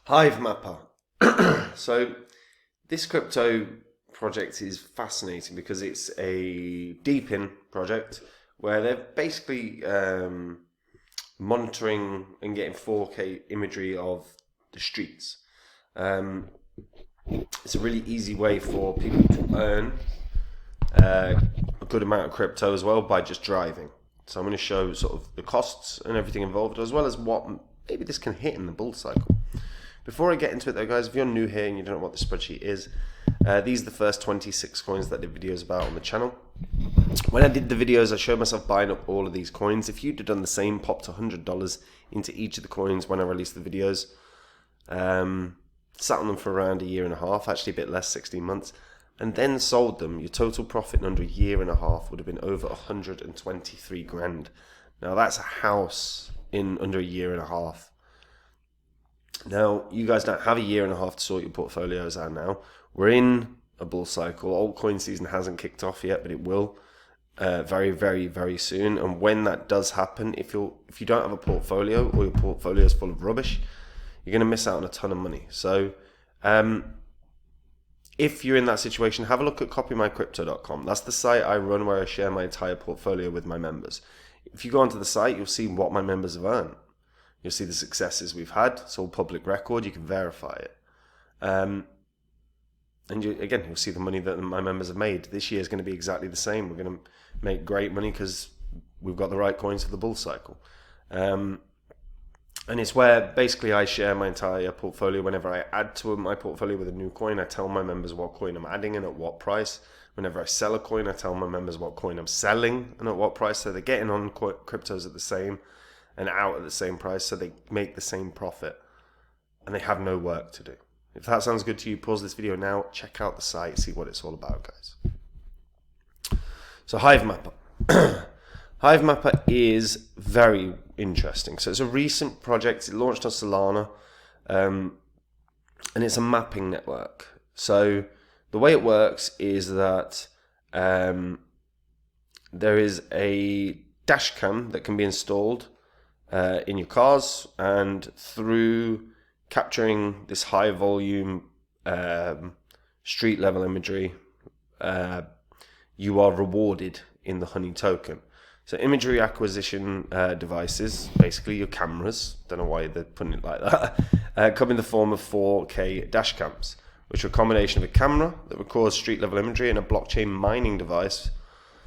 Hive Mapper. So this crypto project is fascinating because it's a deep in project where they're basically monitoring and getting 4K imagery of the streets. It's a really easy way for people to earn a good amount of crypto as well by just driving. So I'm going to show sort of the costs and everything involved, as well as what maybe this can hit in the bull cycle. Before I get into it though, guys, if you're new here and you don't know what the spreadsheet is, these are the first 26 coins that I did videos about on the channel. When I did the videos, I showed myself buying up all of these coins. If you'd have done the same, popped $100 into each of the coins when I released the videos, sat on them for around a year and a half, actually a bit less, 16 months, and then sold them, your total profit in under a year and a half would have been over 123 grand. Now that's a house in under a year and a half. Now, you guys don't have a year and a half to sort your portfolios out now. We're in a bull cycle. Altcoin season hasn't kicked off yet, but it will very, very, very soon. And when that does happen, if you don't have a portfolio or your portfolio is full of rubbish, you're going to miss out on a ton of money. So if you're in that situation, have a look at copymycrypto.com. That's the site I run where I share my entire portfolio with my members. If you go onto the site, you'll see what my members have earned. You'll see the successes we've had. It's all public record. You can verify it. And you'll see the money that my members have made. This year is going to be exactly the same. We're going to make great money because we've got the right coins for the bull cycle. And it's where basically I share my entire portfolio. Whenever I add to my portfolio with a new coin, I tell my members what coin I'm adding and at what price. Whenever I sell a coin, I tell my members what coin I'm selling and at what price. So they're getting on cryptos at the same and out at the same price, so they make the same profit and they have no work to do. If that sounds good to you, pause this video now, check out the site, see what it's all about, guys. So Hivemapper. Hivemapper is very interesting. So it's a recent project. It launched on Solana, and it's a mapping network. So the way it works is that there is a dash cam that can be installed in your cars, and through capturing this high volume street level imagery, you are rewarded in the Honey token. So imagery acquisition devices, basically your cameras, don't know why they're putting it like that, come in the form of 4K dash cams, which are a combination of a camera that records street level imagery and a blockchain mining device.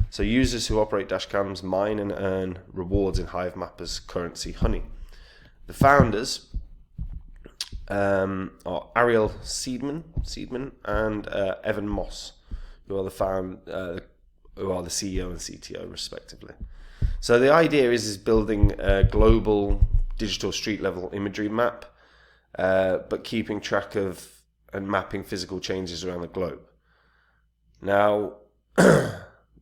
So users who operate dashcams mine and earn rewards in Hivemapper's currency Honey. The founders are Ariel Seidman and Evan Moss, who are the CEO and CTO respectively. So the idea is building a global digital street level imagery map, but keeping track of and mapping physical changes around the globe. Now,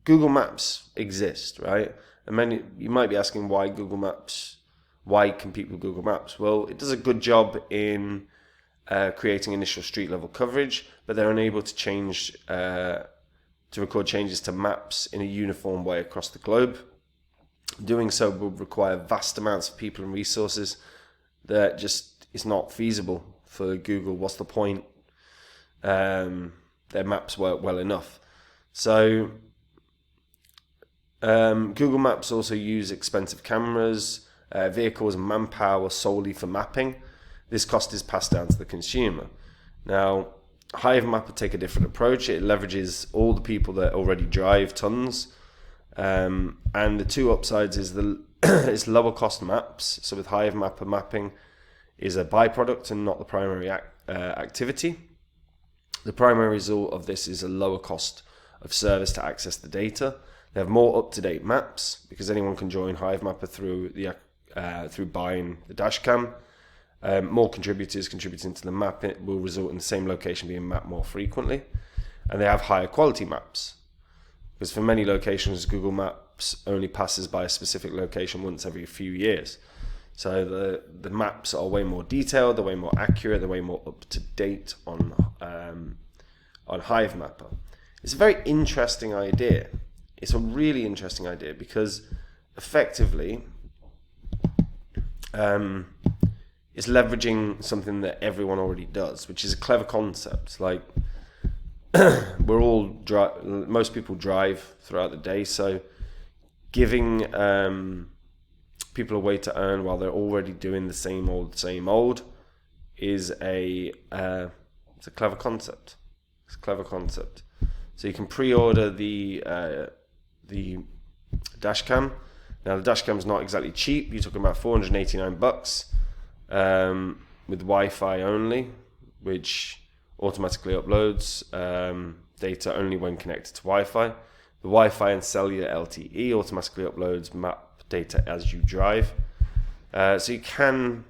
Google Maps exist, right? And you might be asking why Google Maps, why compete with Google Maps? Well, it does a good job in creating initial street level coverage, but they're unable to change, to record changes to maps in a uniform way across the globe. Doing so would require vast amounts of people and resources that just is not feasible for Google. What's the point? Their maps work well enough. So Google Maps also use expensive cameras, vehicles and manpower solely for mapping. This cost is passed down to the consumer. Now, Hivemapper take a different approach. It leverages all the people that already drive tons. And the two upsides is it's lower cost maps. So with Hivemapper, mapping is a byproduct and not the primary activity. The primary result of this is a lower cost of service to access the data. They have more up-to-date maps because anyone can join Hivemapper through buying the dashcam. More contributors contributing to the map, it will result in the same location being mapped more frequently. And they have higher quality maps, because for many locations, Google Maps only passes by a specific location once every few years. So the maps are way more detailed, they're way more accurate, they're way more up-to-date on Hivemapper. It's a very interesting idea. It's a really interesting idea because effectively it's leveraging something that everyone already does, which is a clever concept. Like, most people drive throughout the day, so giving people a way to earn while they're already doing the same old is it's a clever concept. It's a clever concept. So you can pre-order the dash cam. Now the dash cam's not exactly cheap. You're talking about $489 with Wi-Fi only, which automatically uploads data only when connected to Wi-Fi. The Wi-Fi and cellular LTE automatically uploads map data as you drive. So you can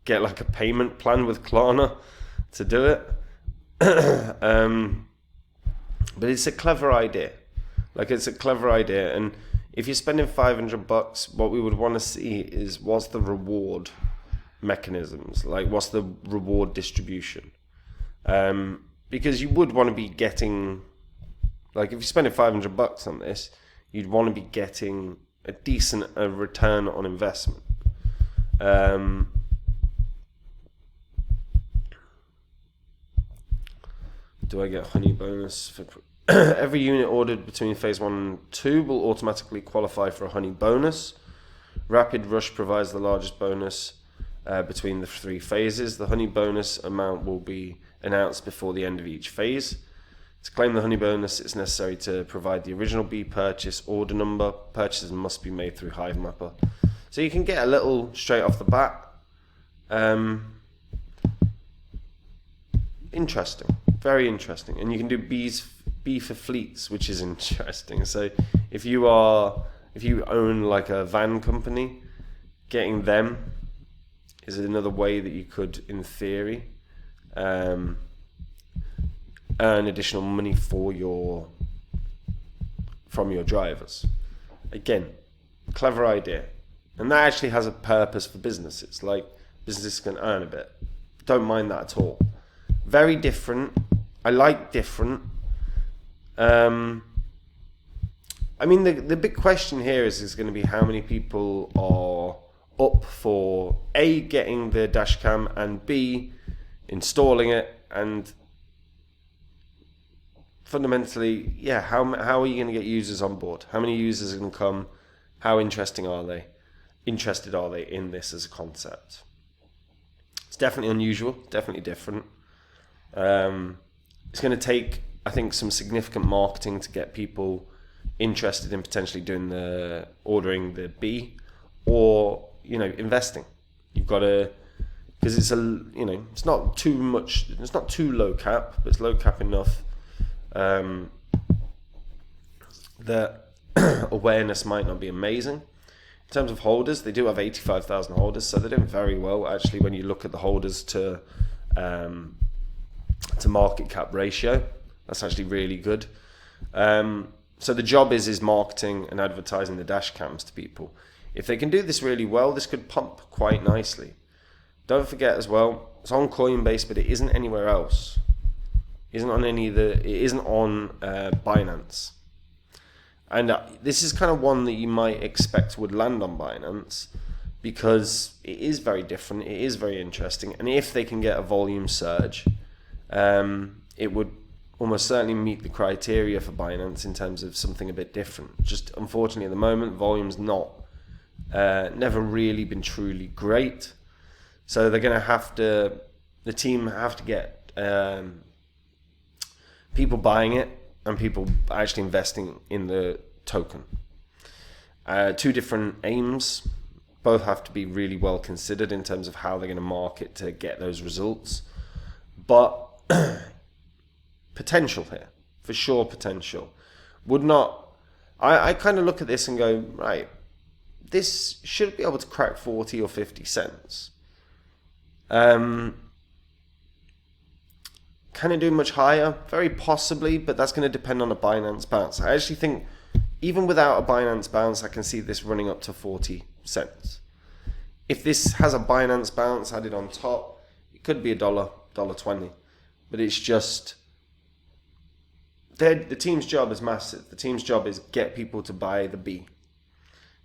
get like a payment plan with Klarna to do it. But it's a clever idea. It's a clever idea. And if you're spending $500, what we would want to see is what's the reward mechanisms? Like, what's the reward distribution? Because you would want to be getting, like, if you're spending $500 on this, you'd want to be getting a decent return on investment. Do I get honey bonus for every unit ordered between phase 1 and 2 will automatically qualify for a honey bonus. Rapid Rush provides the largest bonus between the 3 phases. The honey bonus amount will be announced before the end of each phase. To claim the honey bonus, it's necessary to provide the original bee purchase order number. Purchases must be made through Hive Mapper. So you can get a little straight off the bat. Interesting, very interesting. And you can do bee for fleets, which is interesting. So if you own like a van company, getting them is another way that you could, in theory, earn additional money from your drivers. Again, clever idea. And that actually has a purpose for businesses. Like, businesses can earn a bit. Don't mind that at all. Very different. I like different. I mean, the big question here is going to be how many people are up for A, getting the dash cam, and B, installing it, and fundamentally, yeah, how are you going to get users on board? How many users are going to come? How interested are they in this as a concept? It's definitely unusual, definitely different. It's going to take, I think, some significant marketing to get people interested in potentially ordering the bee, or, investing. You've got to, because it's it's not too much, it's not too low cap, but it's low cap enough that awareness might not be amazing. In terms of holders, they do have 85,000 holders, so they're doing very well actually when you look at the holders to market cap ratio. That's actually really good. So the job is marketing and advertising the dash cams to people. If they can do this really well, this could pump quite nicely. Don't forget as well, it's on Coinbase, but it isn't anywhere else. It isn't on Binance. And this is kind of one that you might expect would land on Binance, because it is very different, it is very interesting, and if they can get a volume surge, it would almost certainly meet the criteria for Binance in terms of something a bit different. Just unfortunately at the moment, volume's never really been truly great, so they're going to the team have to get people buying it and people actually investing in the token. 2 different aims, both have to be really well considered in terms of how they're going to market to get those results. But potential here, for sure potential. I kind of look at this and go, right, this should be able to crack 40 or 50 cents. Can it do much higher? Very possibly, but that's going to depend on a Binance bounce. I actually think even without a Binance bounce, I can see this running up to 40 cents. If this has a Binance bounce added on top, it could be $1.20. But it's just, the team's job is massive. The team's job is get people to buy the bee,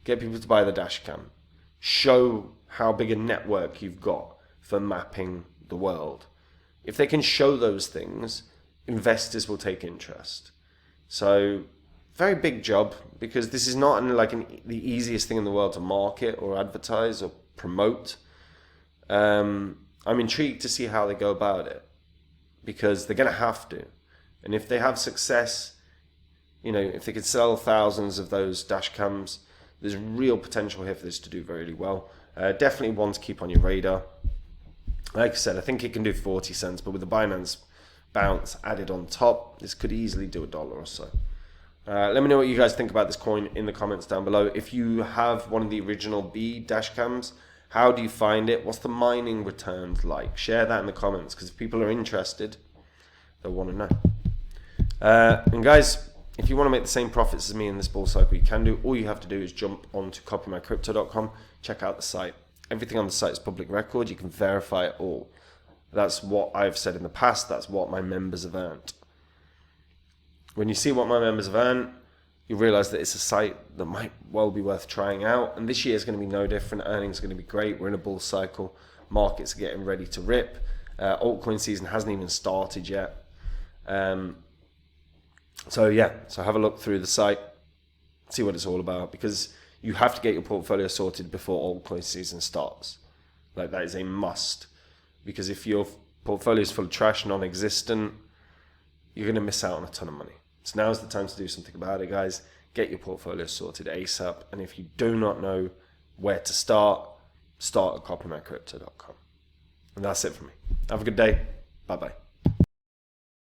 get people to buy the dash cam, show how big a network you've got, for mapping the world. If they can show those things, investors will take interest. So very big job, because this is not the easiest thing in the world to market or advertise or promote. I'm intrigued to see how they go about it, because they're going to have to. And if they have success, if they could sell thousands of those dash cams, there's real potential here for this to do very well. Definitely one to keep on your radar. Like I said, I think it can do 40 cents, but with the Binance bounce added on top, this could easily do $1 or so. Let me know what you guys think about this coin in the comments down below. If you have one of the original B dash cams, how do you find it? What's the mining returns like? Share that in the comments, because if people are interested, they'll want to know. And guys, if you want to make the same profits as me in this bull cycle, you can do. All you have to do is jump onto copymycrypto.com, check out the site. Everything on the site is public record. You can verify it all. That's what I've said in the past. That's what my members have earned. When you see what my members have earned, you realize that it's a site that might well be worth trying out. And this year is going to be no different. Earnings are going to be great. We're in a bull cycle. Markets are getting ready to rip. Altcoin season hasn't even started yet. So have a look through the site, see what it's all about, because you have to get your portfolio sorted before altcoin season starts. Like, that is a must, because if your portfolio is full of trash, non-existent, you're going to miss out on a ton of money. So now's the time to do something about it, guys. Get your portfolio sorted ASAP. And if you do not know where to start at copymycrypto.com. And that's it for me. Have a good day. Bye-bye.